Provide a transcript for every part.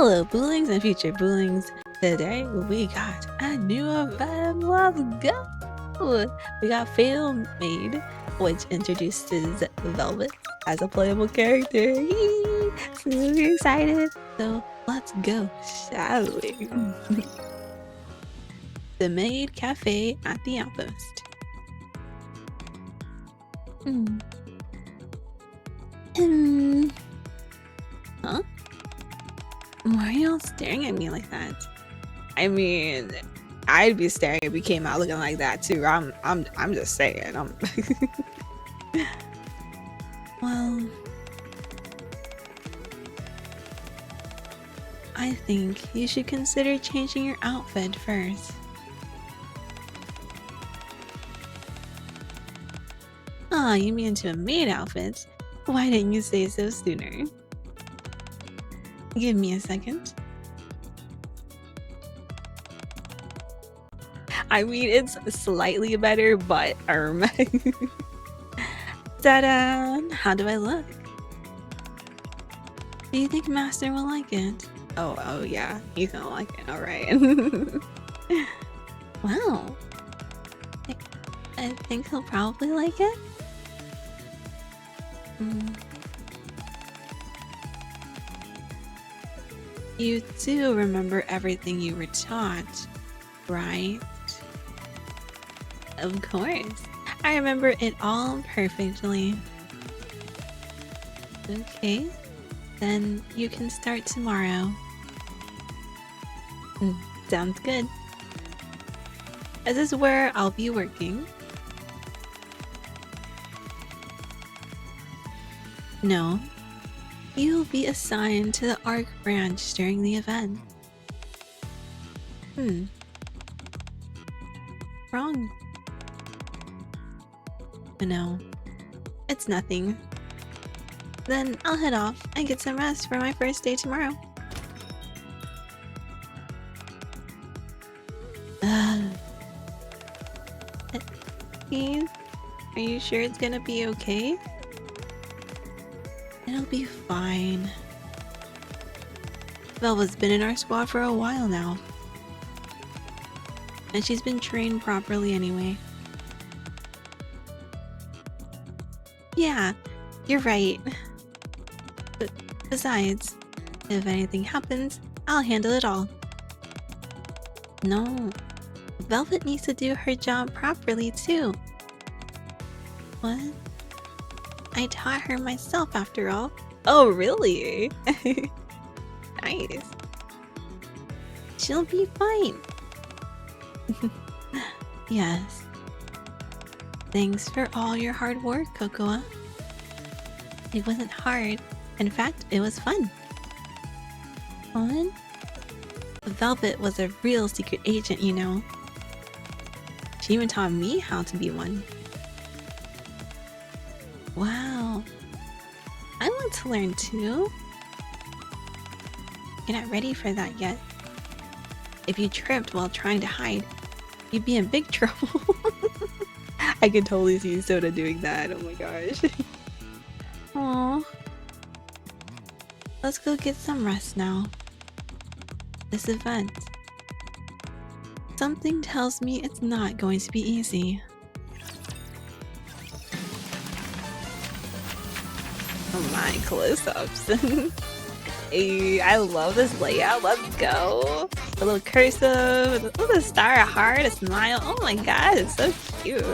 Hello, Boolings and future Boolings. Today we got a new event. Let's go! We got Fatal Maid, which introduces Velvet as a playable character. Yee! Super excited. So let's go, shall we? The Maid Cafe at the Outpost. Huh? Why are y'all staring at me like that? I mean, I'd be staring if we came out looking like that too. I'm just saying. Well, I think you should consider changing your outfit first. Ah, you mean into a maid outfit? Why didn't you say so sooner? Give me a second. I mean, it's slightly better, but Ta-da! How do I look? Do you think Master will like it? Oh yeah, he's gonna like it, alright. Wow. I think he'll probably like it. You do remember everything you were taught, right? Of course. I remember it all perfectly. Okay, then you can start tomorrow. Sounds good. This is where I'll be working. No, you'll be assigned to the ARC branch during the event. Wrong. No, it's nothing. Then I'll head off and get some rest for my first day tomorrow. Steve, are you sure it's gonna be okay? It'll be fine. Velva's been in our squad for a while now. And she's been trained properly anyway. Yeah, you're right. But besides, if anything happens, I'll handle it all. No, Velvet needs to do her job properly too. What? I taught her myself after all. Oh, really? Nice. She'll be fine. Yes. Thanks for all your hard work, Cocoa. It wasn't hard. In fact, it was fun. Fun? Velvet was a real secret agent, you know. She even taught me how to be one. Wow. I want to learn too. You're not ready for that yet. If you tripped while trying to hide, you'd be in big trouble. I can totally see Soda doing that. Oh my gosh. Aww. Let's go get some rest now. This event. Something tells me it's not going to be easy. Oh my, close-ups. Hey, I love this layout. Let's go. A little cursive, with a star, a heart, a smile. Oh my god, it's so cute.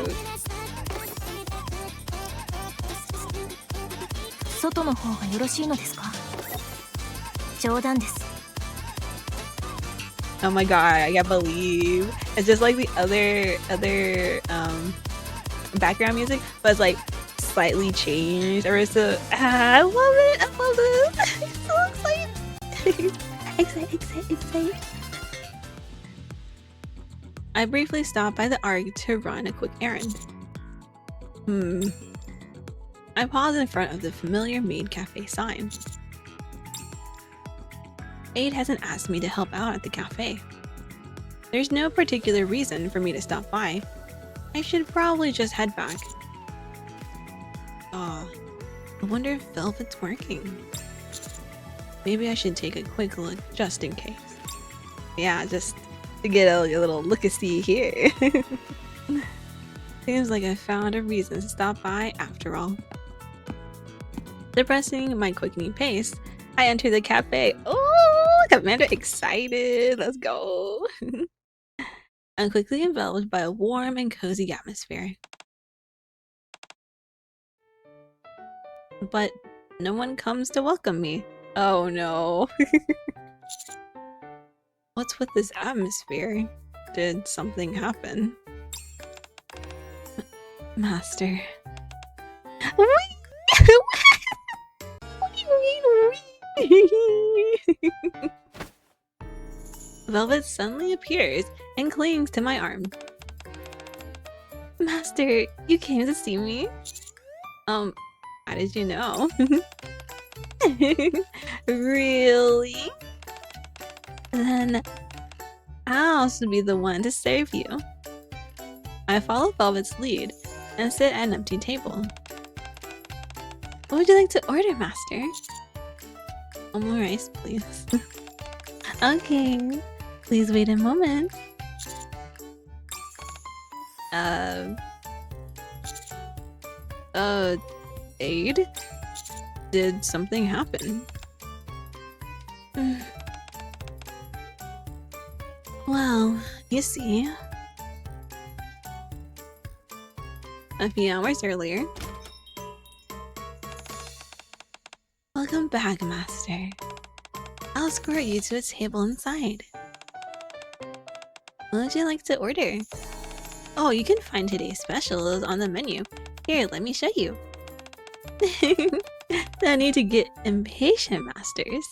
Oh my god, I can't believe it's just like the other background music, but it's like slightly changed, or it's a I love it. I love this. I'm so excited. excited. I briefly stopped by the ARC to run a quick errand. I paused in front of the familiar Maid Cafe sign. Maid hasn't asked me to help out at the cafe. There's no particular reason for me to stop by. I should probably just head back. I wonder if Velvet's working. Maybe I should take a quick look just in case. Yeah, just to get a little look-a-see here. Seems like I found a reason to stop by after all. Depressing my quickening pace, I enter the cafe. Oh, Commander excited. Let's go. I'm quickly enveloped by a warm and cozy atmosphere. But no one comes to welcome me. Oh no. What's with this atmosphere? Did something happen? Master. Velvet suddenly appears and clings to my arm. Master, you came to see me? How did you know? Really? Then I'll be the one to serve you. I follow Velvet's lead and sit at an empty table. What would you like to order, Master? More rice, please. Okay, please wait a moment. Aid? Did something happen? Well, you see, a few hours earlier. Welcome back, Master. I'll escort you to a table inside. What would you like to order? Oh, you can find today's specials on the menu. Here, let me show you. No need to get impatient, Masters.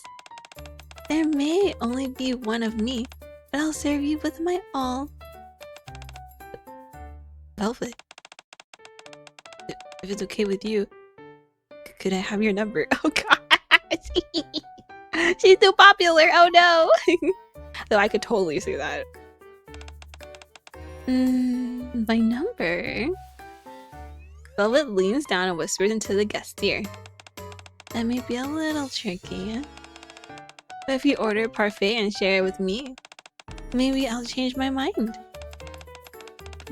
There may only be one of me, but I'll serve you with my all. Velvet. If it's okay with you, could I have your number? Oh god! She's too popular, oh no! Though I could totally see that. My number? Velvet leans down and whispers into the guest's ear. That may be a little tricky. But if you order a parfait and share it with me, maybe I'll change my mind.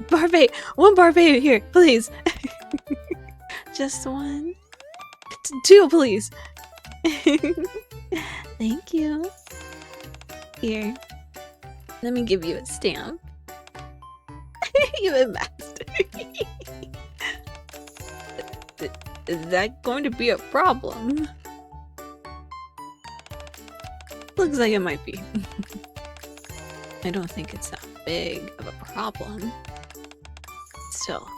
Parfait! One parfait here, please! Just one? Two, please! Thank you. Here, let me give you a stamp. You're a master. Is that going to be a problem? Looks like it might be. I don't think it's that big of a problem. Still.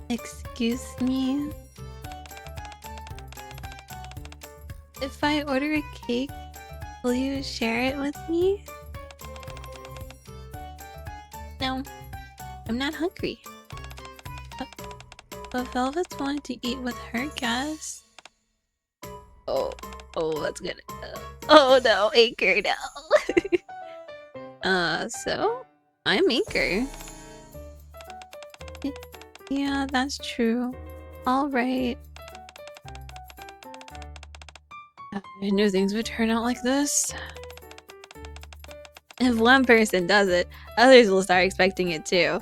Excuse me? If I order a cake, will you share it with me? No, I'm not hungry. But Velvet's wanted to eat with her guests. Oh, that's gonna. Oh no, Anchor, no. So I'm Anchor. Yeah, that's true. All right. I knew things would turn out like this. If one person does it, others will start expecting it too.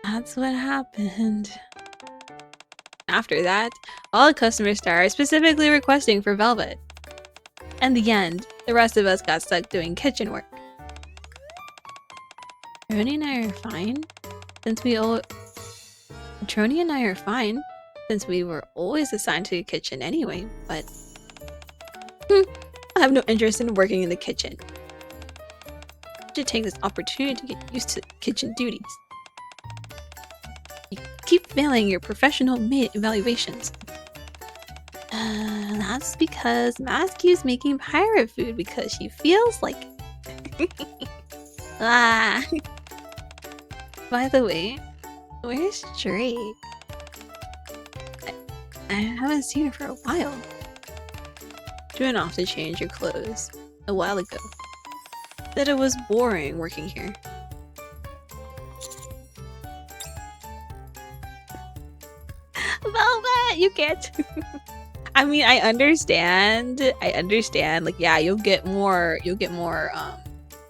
That's what happened. After that, all the customers started specifically requesting for Velvet. In the end, the rest of us got stuck doing kitchen work. Trony and I are fine, since we were always assigned to the kitchen anyway, but I have no interest in working in the kitchen. I should take this opportunity to get used to kitchen duties. You keep failing your professional maid evaluations. That's because Mask keeps making pirate food because she feels like it. Ah. By the way, where's Drake? I haven't seen her for a while. She went off to change her clothes a while ago. Said it was boring working here. Velvet, you can't. I mean, I understand. Like, yeah, you'll get more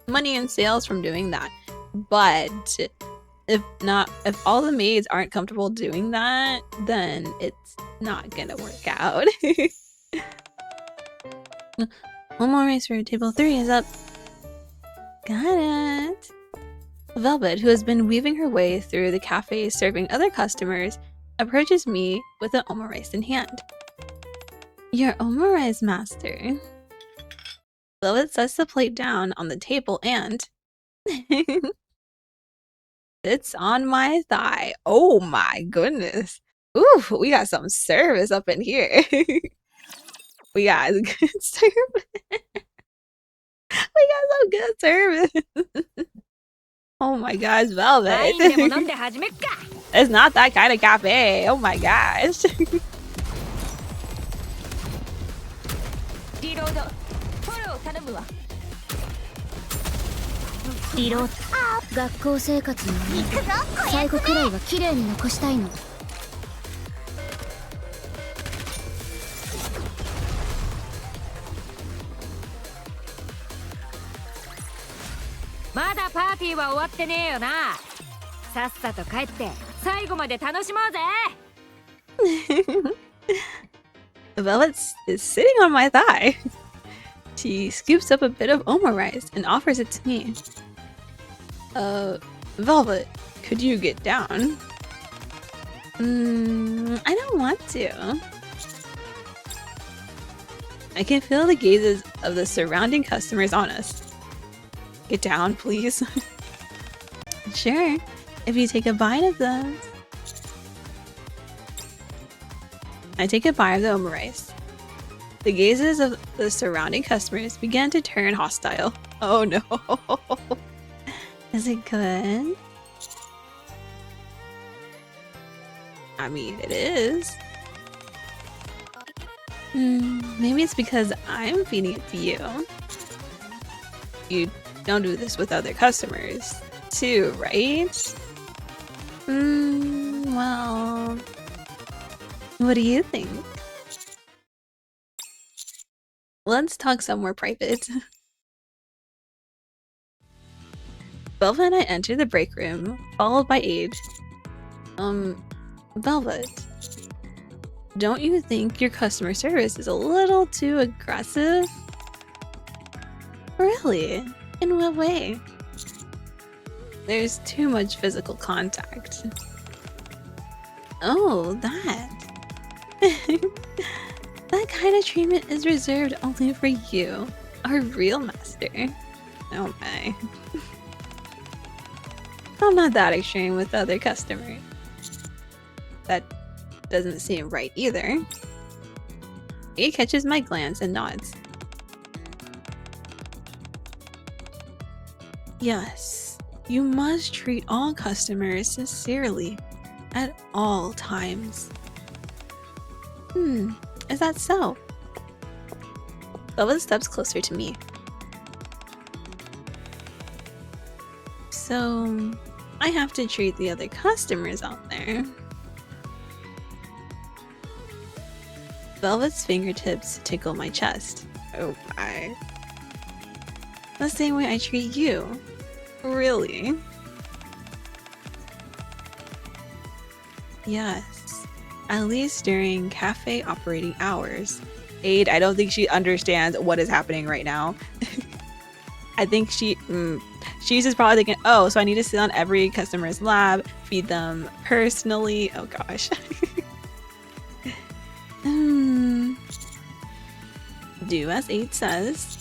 money in sales from doing that. But if all the maids aren't comfortable doing that, then it's not gonna work out. One more race for table 3 is up. Got it. Velvet, who has been weaving her way through the cafe serving other customers, approaches me with an omurice in hand. Your omurice, master. Velvet sets the plate down on the table and sits on my thigh. Oh my goodness. Ooh, we got some service up in here. We got good service. We got some good service. Oh my gosh, Velvet. It's not that kind of cafe. Oh my gosh. リロード。学校生活の最後くらいは綺麗に残したいの。まだパーティーは終わってねえよな。さっさと帰って最後まで楽しもうぜ。Velvet is sitting on my thigh. She scoops up a bit of omurice and offers it to me. Velvet, could you get down? I don't want to. I can feel the gazes of the surrounding customers on us. Get down, please. Sure, if you take a bite of those. I take a bite of the omurice. The gazes of the surrounding customers began to turn hostile. Oh no. Is it good? I mean, it is. Maybe it's because I'm feeding it to you. You don't do this with other customers, too, right? Well... What do you think? Let's talk somewhere private. Velvet and I enter the break room, followed by Maid. Velvet, don't you think your customer service is a little too aggressive? Really? In what way? There's too much physical contact. Oh, that. That kind of treatment is reserved only for you, our real master. Oh my. I'm not that extreme with other customers. That doesn't seem right either. He catches my glance and nods. Yes, you must treat all customers sincerely at all times. Is that so? Velvet steps closer to me. So, I have to treat the other customers out there. Velvet's fingertips tickle my chest. Oh my. The same way I treat you. Really? Yes. At least during cafe operating hours. Maid, I don't think she understands what is happening right now. I think she's just probably thinking, oh, so I need to sit on every customer's lap, feed them personally. Oh gosh. Do as Maid says.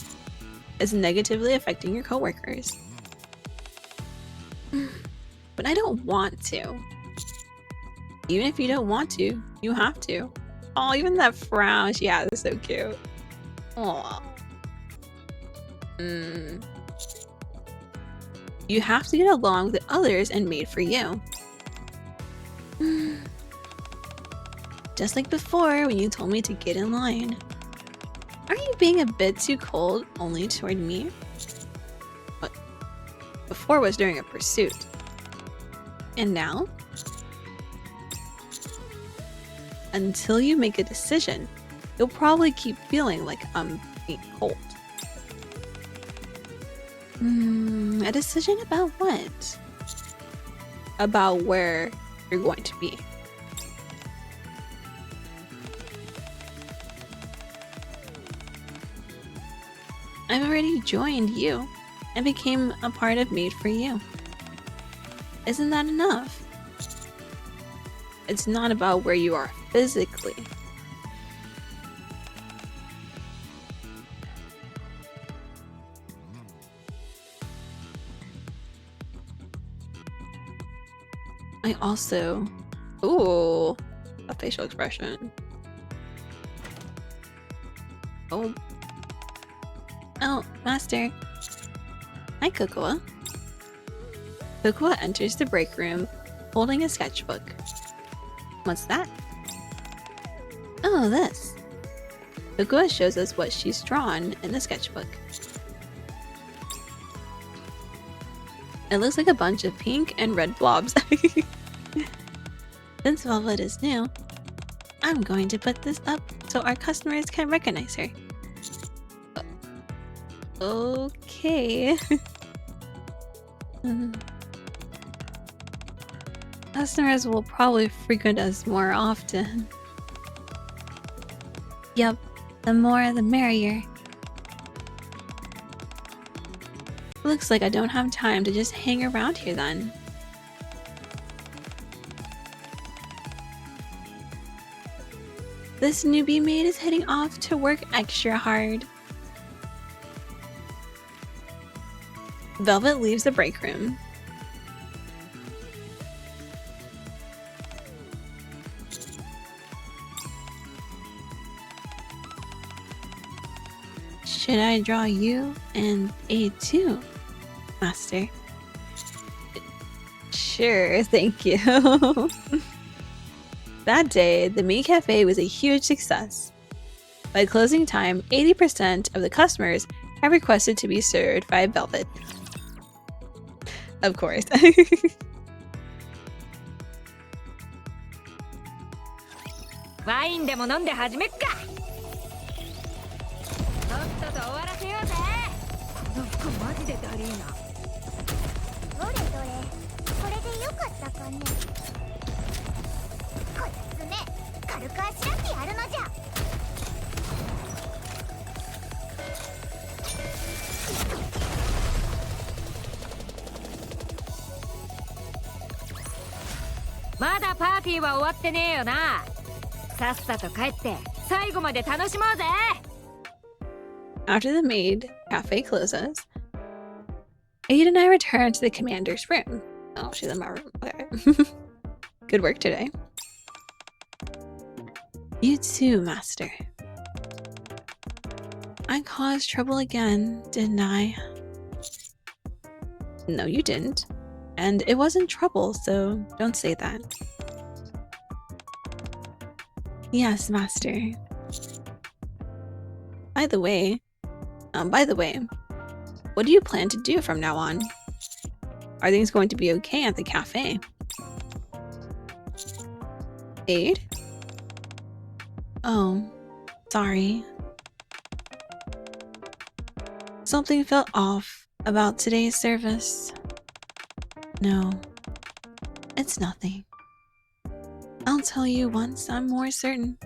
It's negatively affecting your coworkers. But I don't want to. Even if you don't want to, you have to. Oh, even that frown she has is so cute. Aww. You have to get along with others and made for you. Just like before when you told me to get in line. Aren't you being a bit too cold only toward me? But before was during a pursuit. And now? until you make a decision, you'll probably keep feeling like I'm being cold. A decision about what? About where you're going to be. I've already joined you and became a part of Maid for you. Isn't that enough? It's not about where you are physically. I also... Ooh, a facial expression. Oh, Master. Hi, Cocoa. Cocoa enters the break room holding a sketchbook. What's that? Oh, this. Cocoa shows us what she's drawn in the sketchbook. It looks like a bunch of pink and red blobs. Since Velvet is new, I'm going to put this up so our customers can recognize her. Okay. Customers will probably frequent us more often. Yup, the more the merrier. Looks like I don't have time to just hang around here then. This newbie maid is heading off to work extra hard. Velvet leaves the break room. Should I draw you and A2, Master? Sure, thank you. That day, the Maid Cafe was a huge success. By closing time, 80% of the customers have requested to be served by Velvet. Of course. Wine でも飲んで始めっか。とっとと終わらせようぜ。この服マジでダリーな。どれどれ、これでよかったかね。こいつね、軽くあしらってやるのじゃ。まだパーティーは終わってねえよな。さっさと帰って最後まで楽しもうぜ。After the Maid Cafe closes, Aid and I return to the commander's room. Oh, she's in my room. Okay. Good work today. You too, Master. I caused trouble again, didn't I? No, you didn't. And it wasn't trouble, so don't say that. Yes, Master. By the way, what do you plan to do from now on? Are things going to be okay at the cafe? Aid? Oh, sorry. Something felt off about today's service. No, it's nothing. I'll tell you once I'm more certain.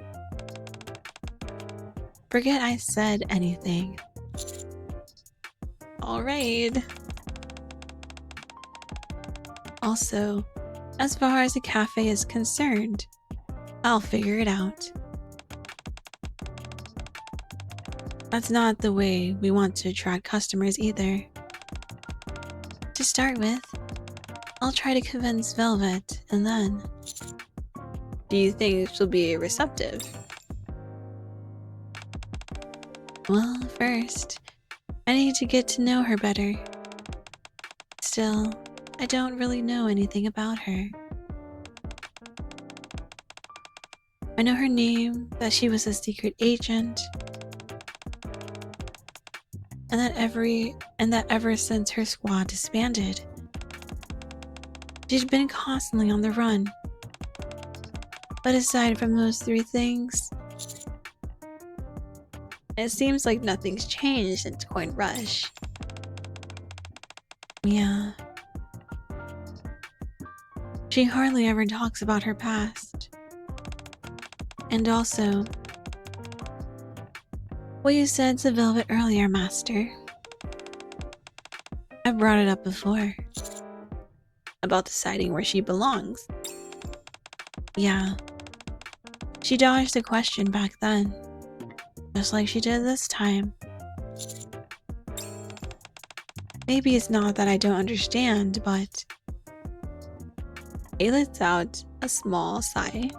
Forget I said anything. Alright. Also, as far as the cafe is concerned, I'll figure it out. That's not the way we want to attract customers either. To start with, I'll try to convince Velvet, and then... Do you think she'll be receptive? Well, first, I need to get to know her better. Still, I don't really know anything about her. I know her name, that she was a secret agent, and that ever since her squad disbanded, she's been constantly on the run. But aside from those three things, it seems like nothing's changed since Coin Rush. Yeah. She hardly ever talks about her past. And also, what you said to Velvet earlier, Master. I brought it up before. About deciding where she belongs. Yeah. She dodged a question back then. Just like she did this time. Maybe it's not that I don't understand, but... He lets out a small sigh.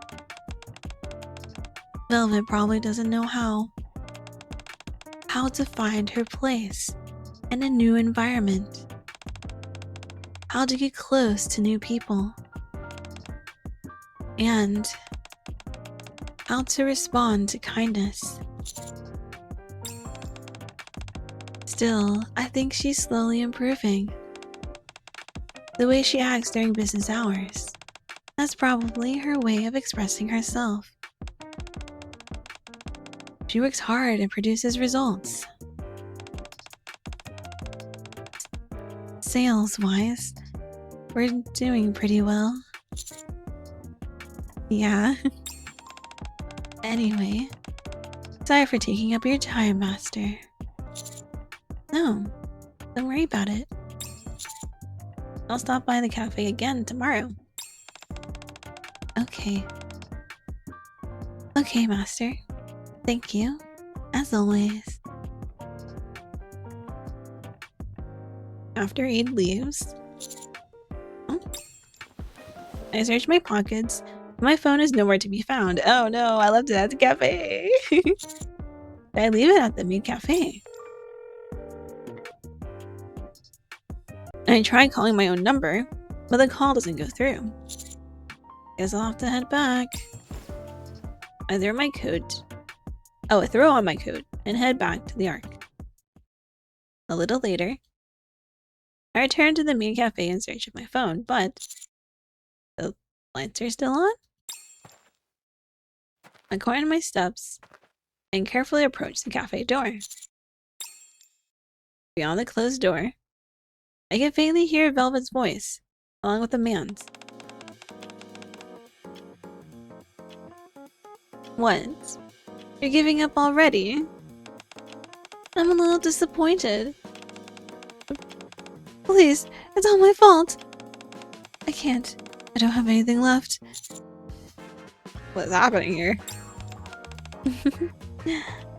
Velvet probably doesn't know how to find her place in a new environment. How to get close to new people. And how to respond to kindness. Still, I think she's slowly improving. The way she acts during business hours. That's probably her way of expressing herself. She works hard and produces results. Sales-wise, we're doing pretty well. Yeah. Anyway, sorry for taking up your time, Master. No, don't worry about it. I'll stop by the cafe again tomorrow. Okay. Okay, Master. Thank you, as always. After Aid leaves, I search my pockets. My phone is nowhere to be found. Oh no, I left it at the cafe. Did I leave it at the Maid cafe? I tried calling my own number, but the call doesn't go through. Guess I'll have to head back. I throw my coat. Oh, I throw on my coat and head back to the Ark. A little later, I return to the Maid cafe in search of my phone, but the lights are still on? I quieten my steps and carefully approach the cafe door. Beyond the closed door, I can faintly hear Velvet's voice, along with a man's. What? You're giving up already? I'm a little disappointed. Please, it's all my fault. I can't. I don't have anything left. What's happening here?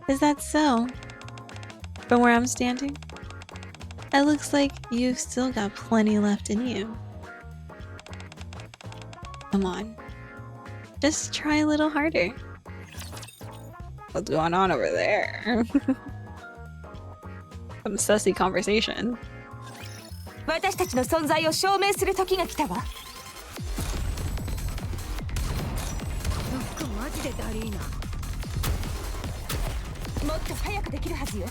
Is that so? From where I'm standing? It looks like you've still got plenty left in you. Come on. Just try a little harder. What's going on over there? Some sussy conversation. 私たちの存在を証明する時が来たわ。ノックマジでダリーナ。もっと早くできるはずよ。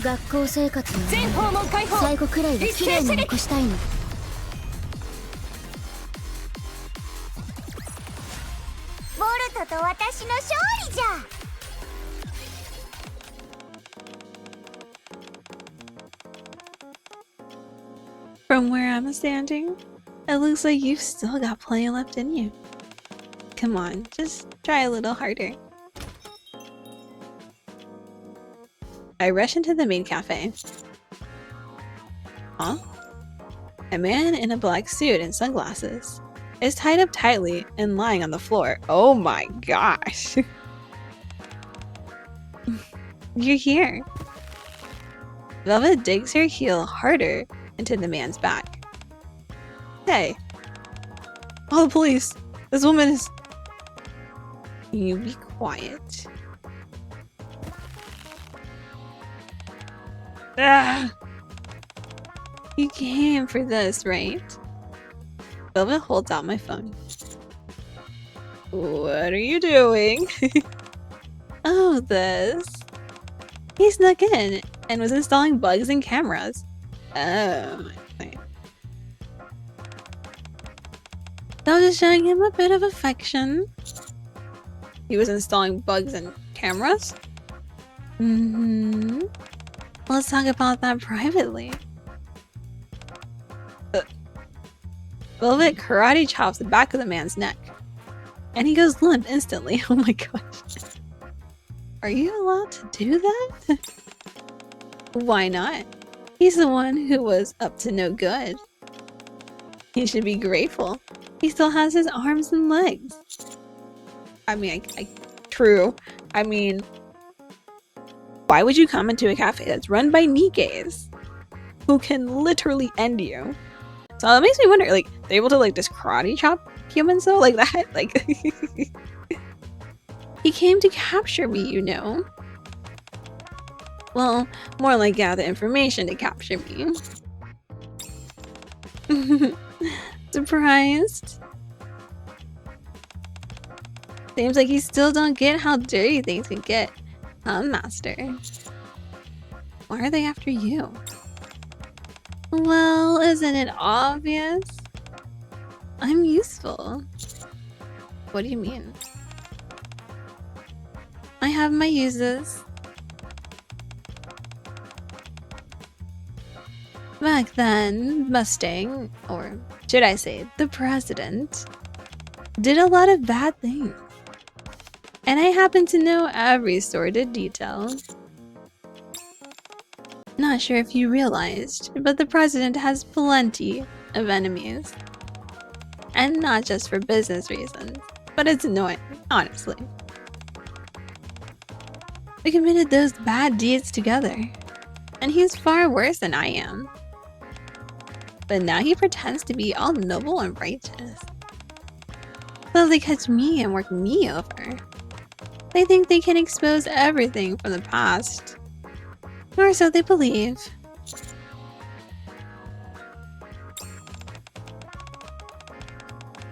学校生活の最後くらいは綺麗に残したいの。ボルトと私の勝利じゃ。From where I'm standing, it looks like you've still got plenty left in you. Come on, just try a little harder. I rush into the Maid cafe. Huh? A man in a black suit and sunglasses is tied up tightly and lying on the floor. Oh my gosh. You're here. Velvet digs her heel harder into the man's back. Hey. Oh, the police. This woman is... You be quiet. Ah! You came for this, right? Velvet holds out my phone. What are you doing? Oh, this. He snuck in and was installing bugs and cameras. Oh, I see. So just showing him a bit of affection. He was installing bugs and cameras? Let's talk about that privately. Velvet karate chops the back of the man's neck. And he goes limp instantly. Oh my gosh. Are you allowed to do that? Why not? He's the one who was up to no good. He should be grateful. He still has his arms and legs. I mean, true. I mean, why would you come into a cafe that's run by Nikkes who can literally end you? So it makes me wonder, like, they're able to like just karate chop humans though, like that? Like, he came to capture me, you know. Well, more like gather information to capture me. Surprised? Seems like you still don't get how dirty things can get, huh, Master? Why are they after you? Well, isn't it obvious? I'm useful. What do you mean? I have my uses. Back then, Mustang, or should I say, the president, did a lot of bad things. And I happen to know every sordid detail. Not sure if you realized, but the president has plenty of enemies. And not just for business reasons, but it's annoying, honestly. We committed those bad deeds together, and he's far worse than I am. But now he pretends to be all noble and righteous. So they catch me and work me over. They think they can expose everything from the past. Or so they believe.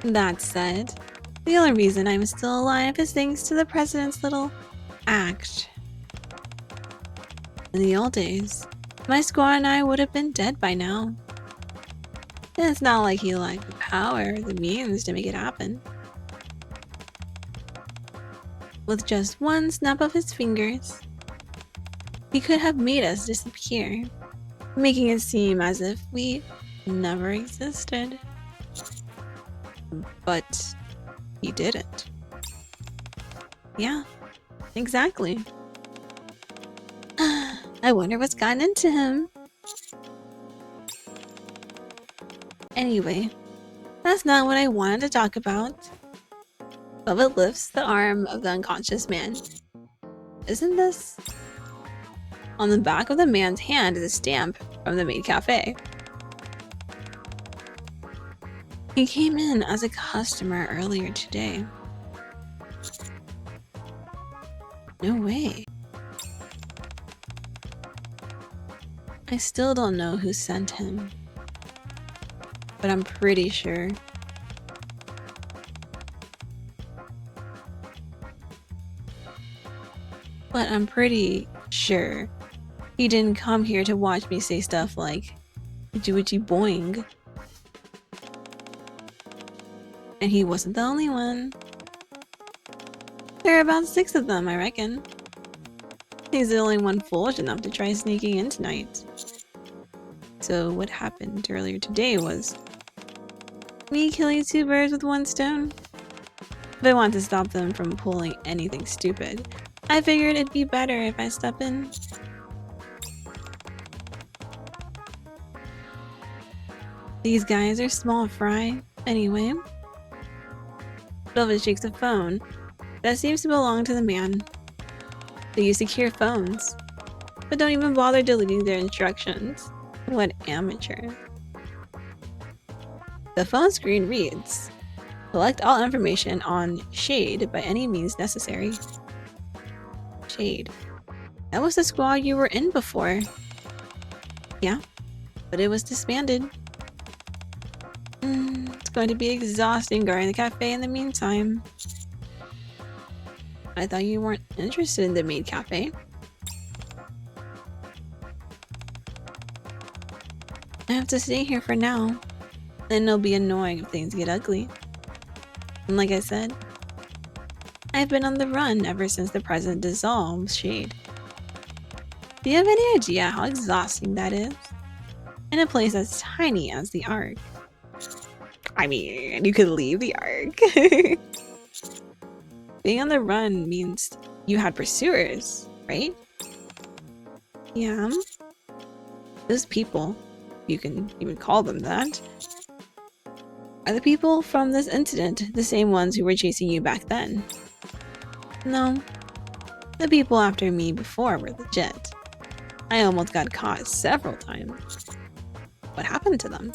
That said, the only reason I'm still alive is thanks to the president's little act. In the old days, my squad and I would have been dead by now. And it's not like he lacked the power or the means to make it happen. With just one snap of his fingers, he could have made us disappear, making it seem as if we never existed. But he didn't. Yeah, exactly. I wonder what's gotten into him. Anyway, that's not what I wanted to talk about. Velvet lifts the arm of the unconscious man. Isn't this? On the back of the man's hand is a stamp from the Maid Cafe. He came in as a customer earlier today. No way. I still don't know who sent him, but I'm pretty sure. He didn't come here to watch me say stuff like "Witchy witchy boing." And he wasn't the only one. There are about 6 of them, I reckon. He's the only one foolish enough to try sneaking in tonight. So what happened earlier today was me killing 2 birds with 1 stone. If I want to stop them from pulling anything stupid, I figured it'd be better if I step in. These guys are small fry, anyway. Velvet shakes the phone that seems to belong to the man. They use secure phones, but don't even bother deleting their instructions. What amateur. The phone screen reads, "Collect all information on Shade by any means necessary." Shade. That was the squad you were in before. Yeah, but it was disbanded. It's going to be exhausting guarding the cafe in the meantime. I thought you weren't interested in the Maid Cafe. I have to stay here for now. Then it'll be annoying if things get ugly. And like I said, I've been on the run ever since the president dissolved Shade. Do you have any idea how exhausting that is? In a place as tiny as the Ark. I mean, you could leave the Ark. Being on the run means you had pursuers, right? Yeah. Those people, you can even call them that, are the people from this incident the same ones who were chasing you back then? No. The people after me before were legit. I almost got caught several times. What happened to them?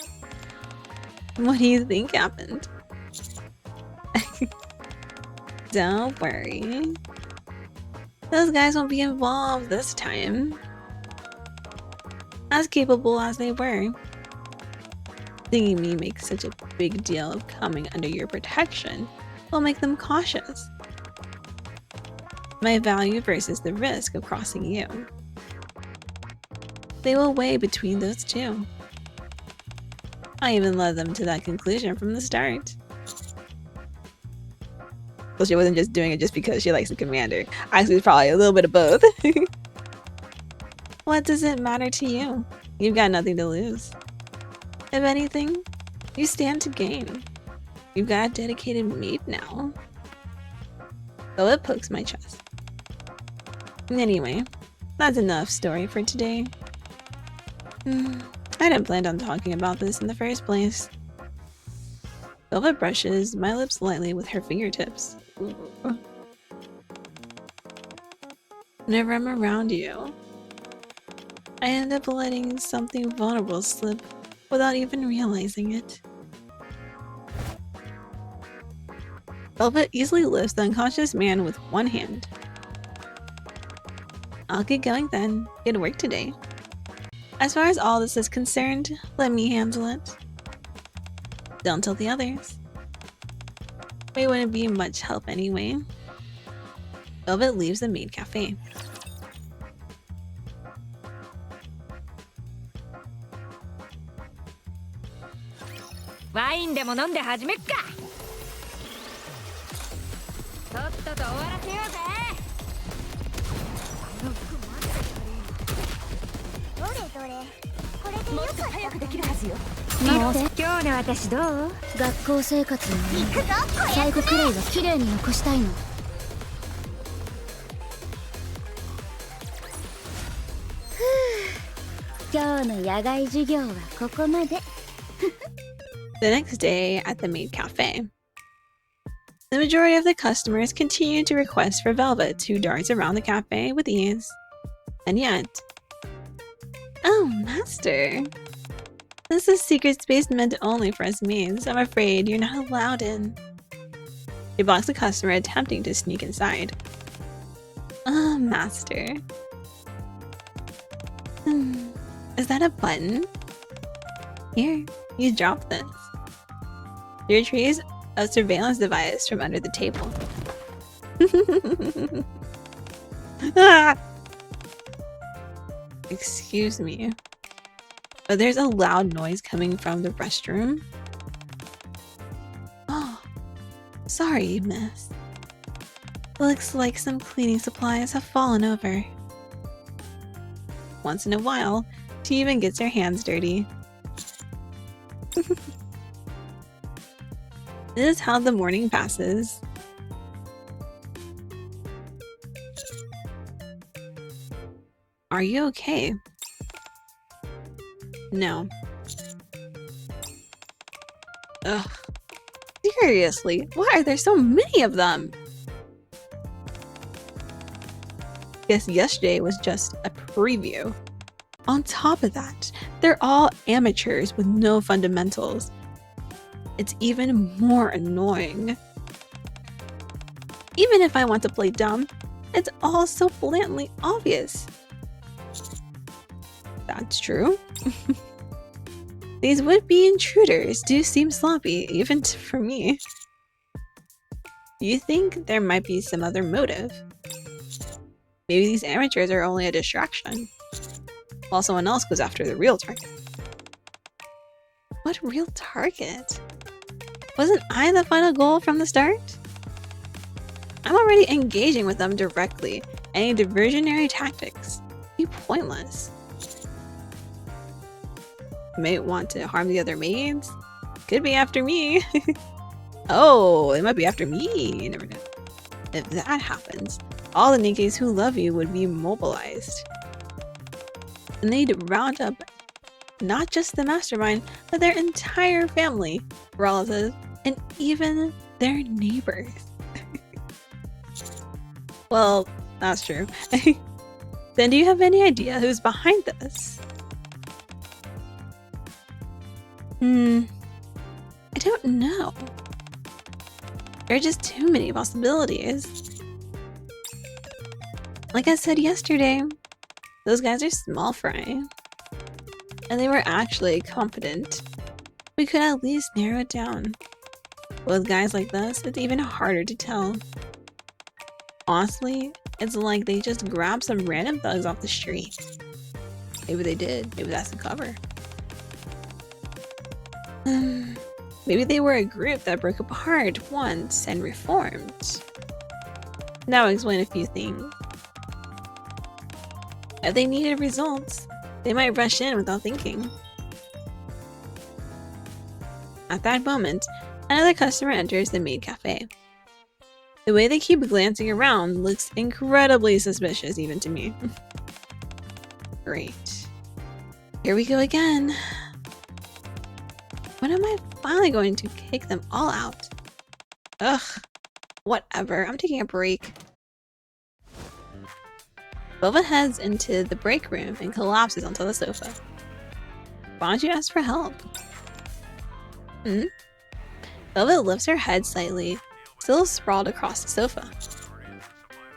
What do you think happened? Don't worry. Those guys won't be involved this time. As capable as they were. Seeing me make such a big deal of coming under your protection will make them cautious. My value versus the risk of crossing you. They will weigh between those two. I even led them to that conclusion from the start. Well, she wasn't just doing it just because she likes the commander. Actually, it's probably a little bit of both. What does it matter to you? You've got nothing to lose. If anything, you stand to gain. You've got a dedicated maid now. So it pokes my chest. Anyway, that's enough story for today. I didn't plan on talking about this in the first place. Velvet brushes my lips lightly with her fingertips. Whenever I'm around you, I end up letting something vulnerable slip without even realizing it. Velvet easily lifts the unconscious man with one hand. I'll get going then. Good work today. As far as all this is concerned, let me handle it. Don't tell the others. We wouldn't be much help anyway. Velvet leaves the Maid Cafe. Wine でも飲んで始めっか。とっとと終わらせようぜ。どれどれ。これでよかった。もっと早くできるはずよ。待って、今日の私どう？学校生活の最後くらいは綺麗に残したいの。今日の野外授業はここまで。The next day at the Maid Cafe. The majority of the customers continued to request for Velvet to dart around the cafe with ease. And yet... Oh, Master! This is a secret space meant only for us maids. I'm afraid you're not allowed in. She blocks the customer attempting to sneak inside. Oh, Master. Is that a button? Here, you drop this. She retrieves a surveillance device from under the table. Ah! Excuse me, but there's a loud noise coming from the restroom. Oh, sorry, miss. Looks like some cleaning supplies have fallen over. Once in a while, she even gets her hands dirty. This is how the morning passes. Are you okay? No. Ugh. Seriously, why are there so many of them? Guess yesterday was just a preview. On top of that, they're all amateurs with no fundamentals. It's even more annoying. Even if I want to play dumb, it's all so blatantly obvious. That's true. These would-be intruders do seem sloppy, even for me. You think there might be some other motive? Maybe these amateurs are only a distraction, while someone else goes after the real target. What real target? Wasn't I the final goal from the start? I'm already engaging with them directly. Any diversionary tactics be pointless. May want to harm the other maids. Could be after me. Oh, it might be after me. You never know. If that happens, all the Nikkes who love you would be mobilized. And they'd round up not just the mastermind, but their entire family, relatives, and even their neighbors. Well, that's true. Then do you have any idea who's behind this? I don't know. There are just too many possibilities. Like I said yesterday, those guys are small fry. And they were actually competent. We could at least narrow it down. With guys like this, it's even harder to tell. Honestly, it's like they just grabbed some random thugs off the street. Maybe they did. Maybe that's the cover. Maybe they were a group that broke apart once and reformed. That would explain a few things. If they needed results, they might rush in without thinking. At that moment, another customer enters the Maid cafe. The way they keep glancing around looks incredibly suspicious even to me. Great. Here we go again. When am I finally going to kick them all out? Ugh. Whatever. I'm taking a break. Velvet heads into the break room and collapses onto the sofa. Why don't you ask for help? Velvet lifts her head slightly, still sprawled across the sofa.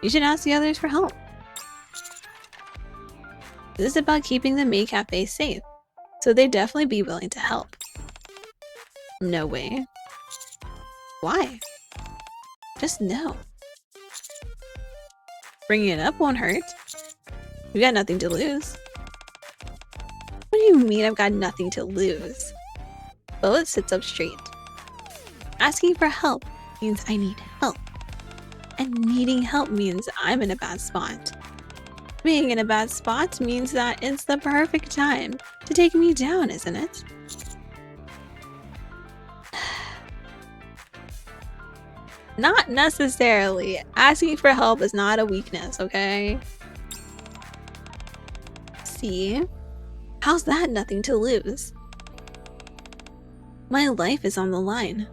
You should ask the others for help. This is about keeping the Maid cafe safe, so they'd definitely be willing to help. No way. Why? Just no. Bringing it up won't hurt. We got nothing to lose. What do you mean I've got nothing to lose? Velvet sits up straight. Asking for help means I need help. And needing help means I'm in a bad spot. Being in a bad spot means that it's the perfect time to take me down, isn't it? Not necessarily. Asking for help is not a weakness, okay? See? How's that nothing to lose? My life is on the line.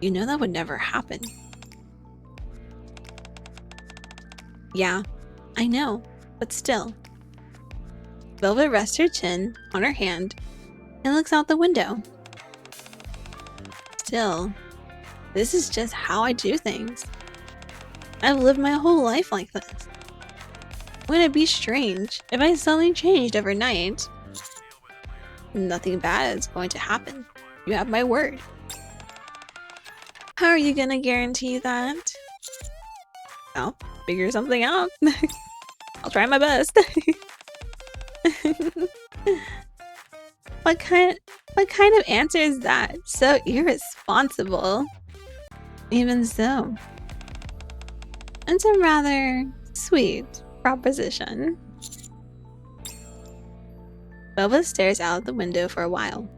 You know that would never happen. Yeah, I know, but still. Velvet rests her chin on her hand and looks out the window. Still, this is just how I do things. I've lived my whole life like this. Wouldn't it be strange if I suddenly changed overnight? Nothing bad is going to happen. You have my word. How are you gonna guarantee that? I'll figure something out. I'll try my best. What kind of answer is that? So irresponsible. Even so. It's a rather sweet proposition. Velvet stares out the window for a while.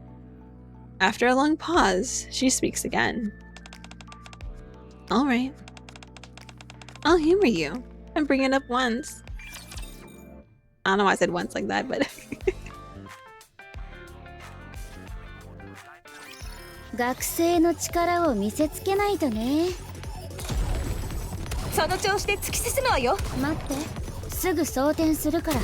After a long pause, she speaks again. Alright. I'll humor you and bring it up once. I don't know why I said once like that, but 学生の力を見せつけないとね。その調子で突き進むわよ。待って、すぐ装填するから。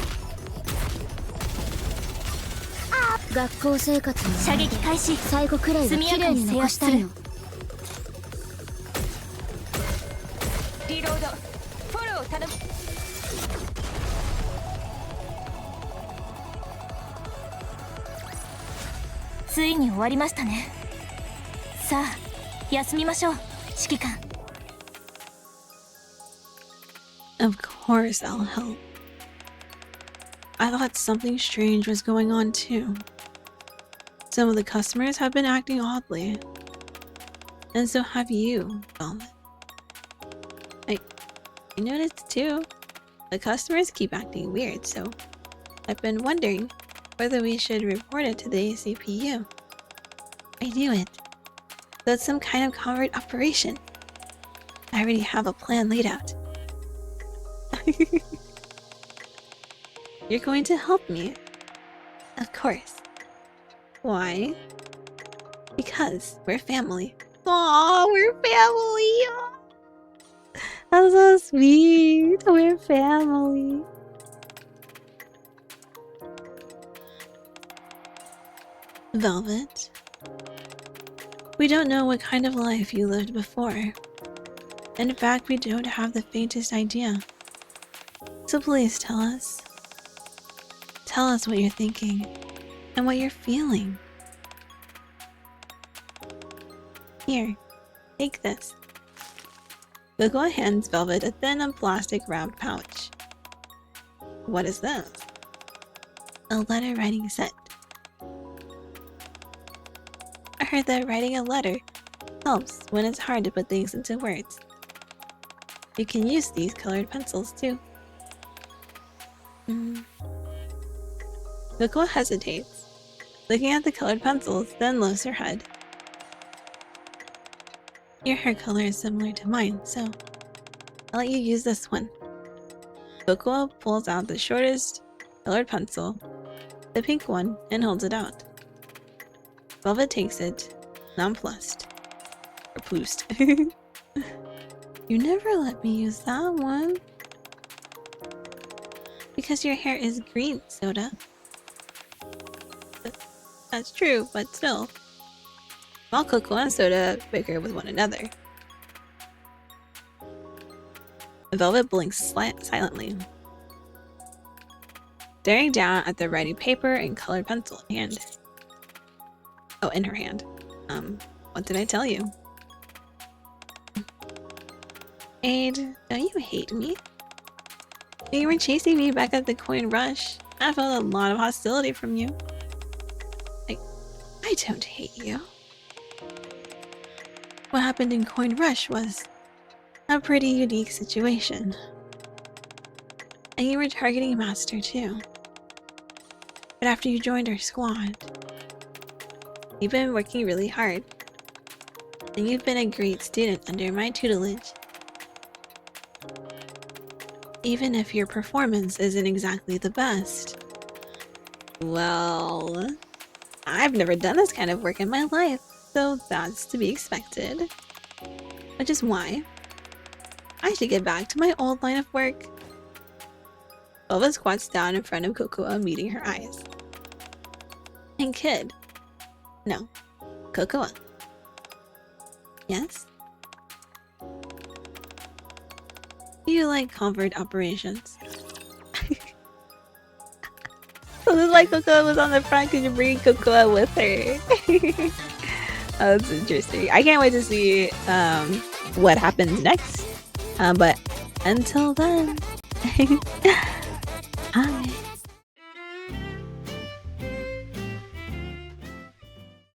学校生活の射撃開始。最後くらいは綺麗に残したいの。リロード。フォローを頼む。ついに終わりましたね。さあ、休みましょう、指揮官。Of course I'll help. I thought something strange was going on too. Some of the customers have been acting oddly. And so have you, Velvet. I noticed too. The customers keep acting weird, so I've been wondering whether we should report it to the ACPU. I knew it. So it's some kind of covert operation. I already have a plan laid out. You're going to help me? Of course. Why? Because we're family. Aw, we're family! Aw. That's so sweet. We're family. Velvet. We don't know what kind of life you lived before. In fact, we don't have the faintest idea. So please tell us. Tell us what you're thinking and what you're feeling. Here, take this. Cocoa hands Velvet a thin and plastic wrapped pouch. What is this? A letter writing set. I heard that writing a letter helps when it's hard to put things into words. You can use these colored pencils too. Cocoa hesitates, looking at the colored pencils, then lifts her head. Your hair color is similar to mine, so I'll let you use this one. Cocoa pulls out the shortest colored pencil, the pink one, and holds it out. Velvet takes it, nonplussed. Or plussed. You never let me use that one. Because your hair is green, Soda. That's true, but still. While Cocoa and Soda bicker with one another. Velvet blinks silently, staring down at the writing paper and colored pencil in hand. Oh, in her hand. What did I tell you? Maid, don't you hate me? When you were chasing me back at the coin rush, I felt a lot of hostility from you. I don't hate you. What happened in Coin Rush was a pretty unique situation. And you were targeting Master too. But after you joined our squad, you've been working really hard. And you've been a great student under my tutelage. Even if your performance isn't exactly the best. Well, I've never done this kind of work in my life, so that's to be expected. Which is why I should get back to my old line of work. Velvet squats down in front of Cocoa, meeting her eyes. And Kid. No, Cocoa. Yes? You like covert operations. So this is why Cocoa was on the front, because you're bringing Cocoa with her. Oh, that's interesting. I can't wait to see what happens next. But until then,